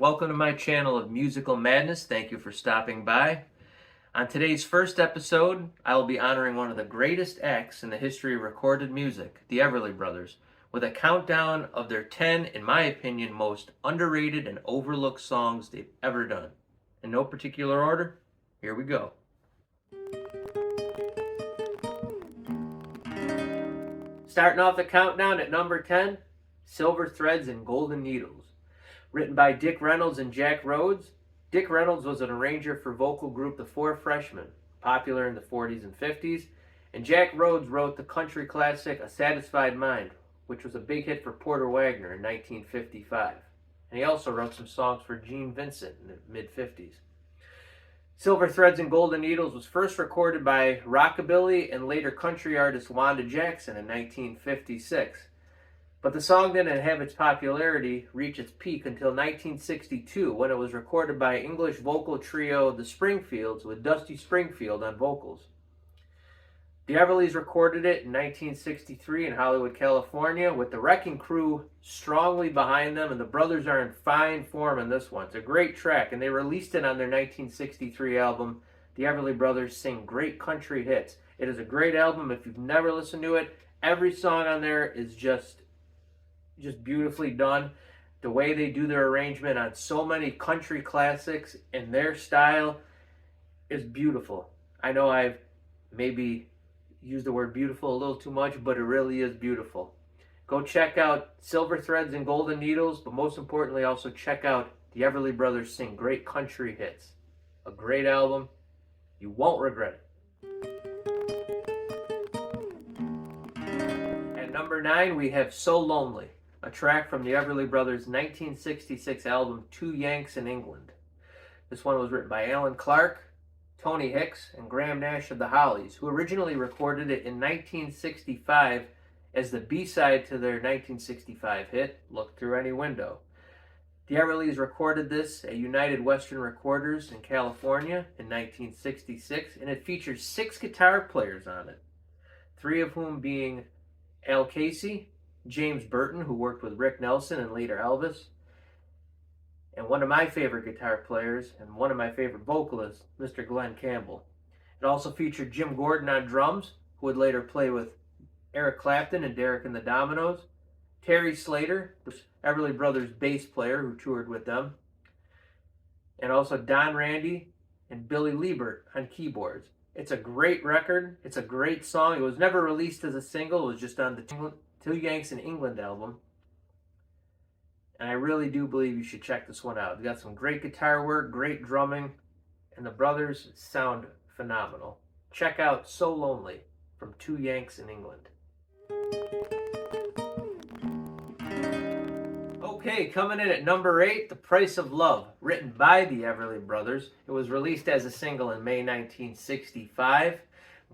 Welcome to my channel of Musical Madness. Thank you for stopping by. On today's first episode, I will be honoring one of the greatest acts in the history of recorded music, the Everly Brothers, with a countdown of their 10, in my opinion, most underrated and overlooked songs they've ever done. In no particular order, here we go. Starting off the countdown at number 10, Silver Threads and Golden Needles. Written by Dick Reynolds and Jack Rhodes. Dick Reynolds was an arranger for vocal group The Four Freshmen, popular in the 40s and 50s, and Jack Rhodes wrote the country classic A Satisfied Mind, which was a big hit for Porter Wagoner in 1955. And he also wrote some songs for Gene Vincent in the mid-50s. Silver Threads and Golden Needles was first recorded by rockabilly and later country artist Wanda Jackson in 1956. But the song didn't have its popularity reach its peak until 1962, when it was recorded by English vocal trio The Springfields with Dusty Springfield on vocals. The Everlys recorded it in 1963 in Hollywood, California, with the Wrecking Crew strongly behind them, and the brothers are in fine form in this one. It's a great track, and they released it on their 1963 album, The Everly Brothers Sing Great Country Hits. It is a great album. If you've never listened to it, every song on there is just beautifully done. The way they do their arrangement on so many country classics in their style is beautiful. I know I've maybe used the word beautiful a little too much, but it really is beautiful. Go check out Silver Threads and Golden Needles, but most importantly also check out the Everly Brothers Sing Great Country Hits. A great album. You won't regret it. At number 9, we have So Lonely, a track from the Everly Brothers' 1966 album Two Yanks in England. This one was written by Alan Clark, Tony Hicks, and Graham Nash of the Hollies, who originally recorded it in 1965 as the B-side to their 1965 hit, Look Through Any Window. The Everlys recorded this at United Western Recorders in California in 1966, and it features 6 guitar players on it, 3 of whom being Al Casey, James Burton, who worked with Rick Nelson and later Elvis, and one of my favorite guitar players and one of my favorite vocalists, Mr. Glenn Campbell. It also featured Jim Gordon on drums, who would later play with Eric Clapton and Derek and the Dominos, Terry Slater, the Everly Brothers bass player who toured with them, and also Don Randy and Billy Liebert on keyboards. It's a great record. It's a great song. It was never released as a single. It was just on the Two Yanks in England album. And I really do believe you should check this one out. It's got some great guitar work, great drumming, and the brothers sound phenomenal. Check out So Lonely from Two Yanks in England. Okay, coming in at number 8, The Price of Love, written by the Everly Brothers. It was released as a single in May 1965.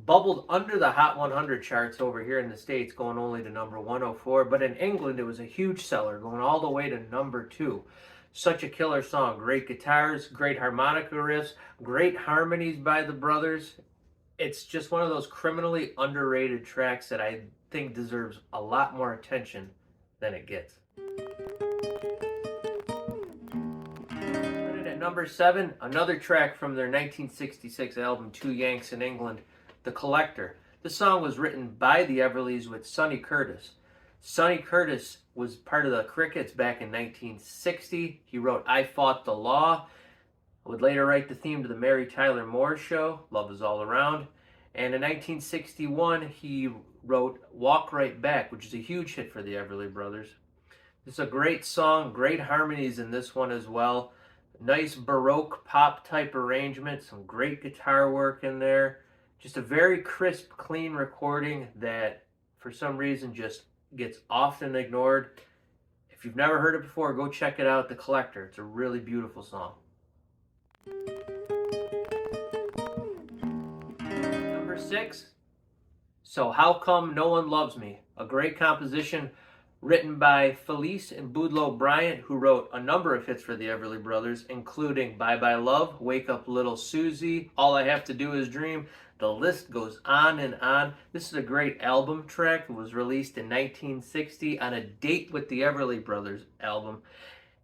Bubbled under the Hot 100 charts over here in the States, going only to number 104. But in England, it was a huge seller, going all the way to number 2. Such a killer song. Great guitars, great harmonica riffs, great harmonies by the brothers. It's just one of those criminally underrated tracks that I think deserves a lot more attention than it gets. And at number 7, another track from their 1966 album Two Yanks in England, The Collector. This song was written by the Everlys with Sonny Curtis. Sonny Curtis was part of the Crickets back in 1960. He wrote I Fought the Law. Would later write the theme to the Mary Tyler Moore Show, Love Is All Around. And in 1961, he wrote Walk Right Back, which is a huge hit for the Everly Brothers. It's a great song, great harmonies in this one as well. Nice Baroque pop type arrangement, some great guitar work in there. Just a very crisp, clean recording that for some reason just gets often ignored. If you've never heard it before, go check it out, The Collector. It's a really beautiful song. Number 6, So How Come No One Loves Me? A great composition written by Felice and Boudleaux Bryant, who wrote a number of hits for the Everly Brothers, including Bye Bye Love, Wake Up Little Susie, All I Have to Do Is Dream. The list goes on and on. This is a great album track. It was released in 1960 on a date with the Everly Brothers album.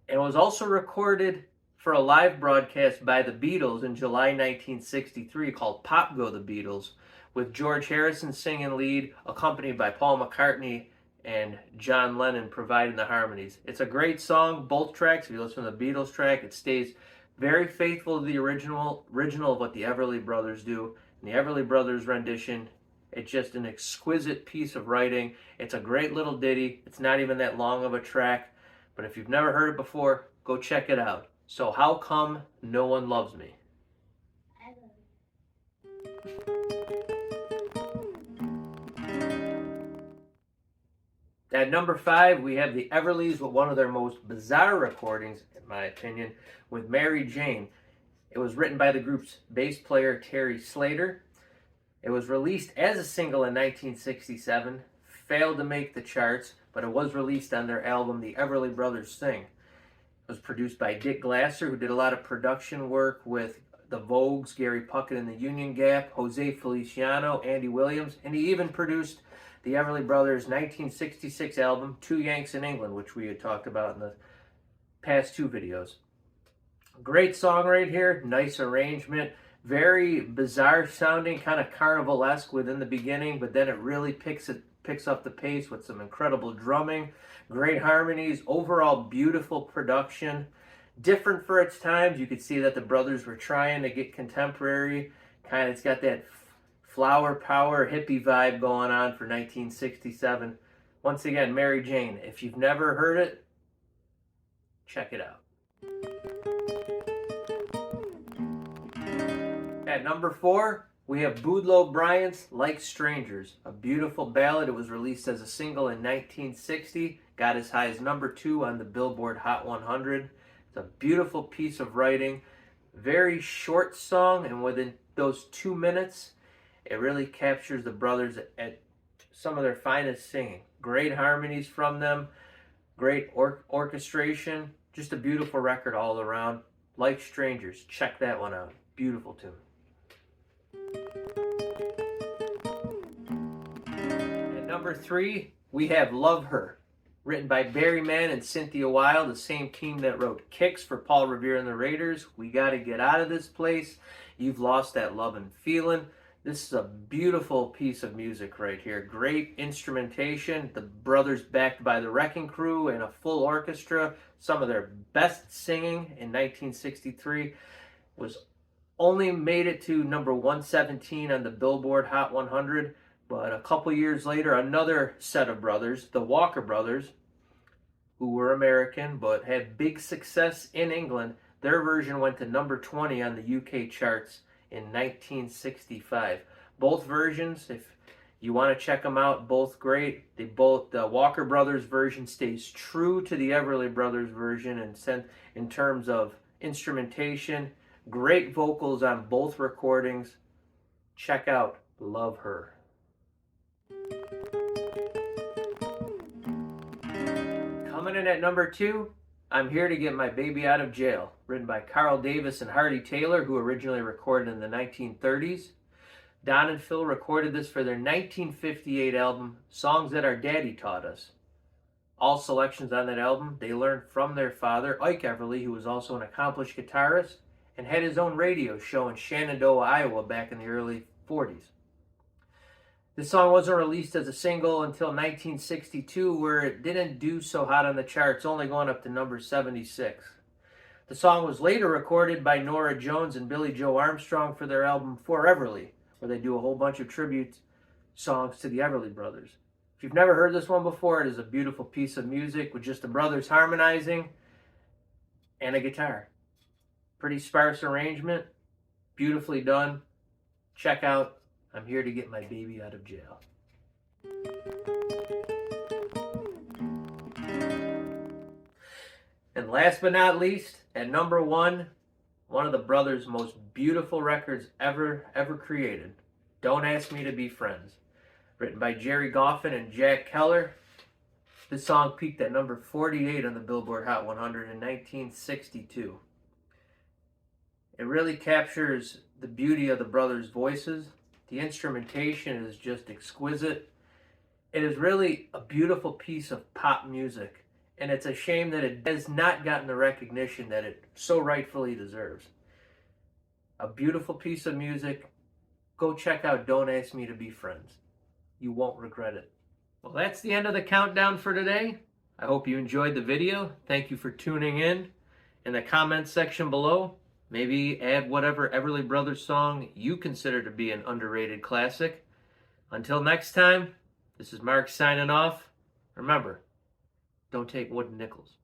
and was also recorded for a live broadcast by the Beatles in July 1963 called Pop Go the Beatles, with George Harrison singing lead, accompanied by Paul McCartney and John Lennon providing the harmonies. It's a great song, both tracks. If you listen to the Beatles track, it stays very faithful to the original of what the Everly Brothers do. And the Everly Brothers rendition, it's just an exquisite piece of writing. It's a great little ditty. It's not even that long of a track, but if you've never heard it before, go check it out. So How Come No One Loves Me? At number 5, we have the Everlys with one of their most bizarre recordings, in my opinion, with Mary Jane. It was written by the group's bass player Terry Slater. It was released as a single in 1967, failed to make the charts, but it was released on their album The Everly Brothers Sing. It was produced by Dick Glasser, who did a lot of production work with the Vogues, Gary Puckett and the Union Gap, Jose Feliciano, Andy Williams, and he even produced the Everly Brothers' 1966 album, Two Yanks in England, which we had talked about in the past 2 videos. Great song right here, nice arrangement, very bizarre sounding, kind of carnivalesque within the beginning, but then it really picks up the pace with some incredible drumming, great harmonies, overall beautiful production. Different for its times. You could see that the brothers were trying to get contemporary. Kind of, it's got that flower power hippie vibe going on for 1967. Once again, Mary Jane. If you've never heard it, check it out. At number 4, we have Boudleaux Bryant's Like Strangers, a beautiful ballad. It was released as a single in 1960, got as high as number 2 on the Billboard Hot 100. It's a beautiful piece of writing, very short song, and within those 2 minutes, it really captures the brothers at some of their finest singing. Great harmonies from them, great orchestration, just a beautiful record all around. Like Strangers, check that one out. Beautiful tune. At number 3, we have Love Her, written by Barry Mann and Cynthia Weil, the same team that wrote Kicks for Paul Revere and the Raiders. We Gotta Get Out of This Place. You've Lost That Lovin' Feelin'. This is a beautiful piece of music right here. Great instrumentation. The brothers backed by the Wrecking Crew and a full orchestra. Some of their best singing in 1963 was only made it to number 117 on the Billboard Hot 100. But a couple years later, another set of brothers, the Walker Brothers, who were American but had big success in England, their version went to number 20 on the UK charts in 1965. Both versions, if you want to check them out, both great. The Walker Brothers version stays true to the Everly Brothers version in terms of instrumentation. Great vocals on both recordings. Check out Love Her. Coming in at number 2, I'm Here to Get My Baby Out of Jail, written by Carl Davis and Hardy Taylor, who originally recorded in the 1930s. Don and Phil recorded this for their 1958 album, Songs That Our Daddy Taught Us. All selections on that album they learned from their father, Ike Everly, who was also an accomplished guitarist and had his own radio show in Shenandoah, Iowa back in the early 40s. This song wasn't released as a single until 1962, where it didn't do so hot on the charts, only going up to number 76. The song was later recorded by Norah Jones and Billy Joe Armstrong for their album For Everly, where they do a whole bunch of tribute songs to the Everly Brothers. If you've never heard this one before, it is a beautiful piece of music with just the brothers harmonizing and a guitar. Pretty sparse arrangement, beautifully done. Check out I'm Here to Get My Baby Out of Jail. And last but not least, at number 1, one of the brothers' most beautiful records ever created, Don't Ask Me to Be Friends. Written by Jerry Goffin and Jack Keller. This song peaked at number 48 on the Billboard Hot 100 in 1962. It really captures the beauty of the brothers' voices. The instrumentation is just exquisite. It is really a beautiful piece of pop music. and it's a shame that it has not gotten the recognition that it so rightfully deserves. A beautiful piece of music. Go check out Don't Ask Me to Be Friends. You won't regret it. Well, that's the end of the countdown for today. I hope you enjoyed the video. Thank you for tuning in. In the comments section below, maybe add whatever Everly Brothers song you consider to be an underrated classic. Until next time, this is Mark signing off. Remember, don't take wooden nickels.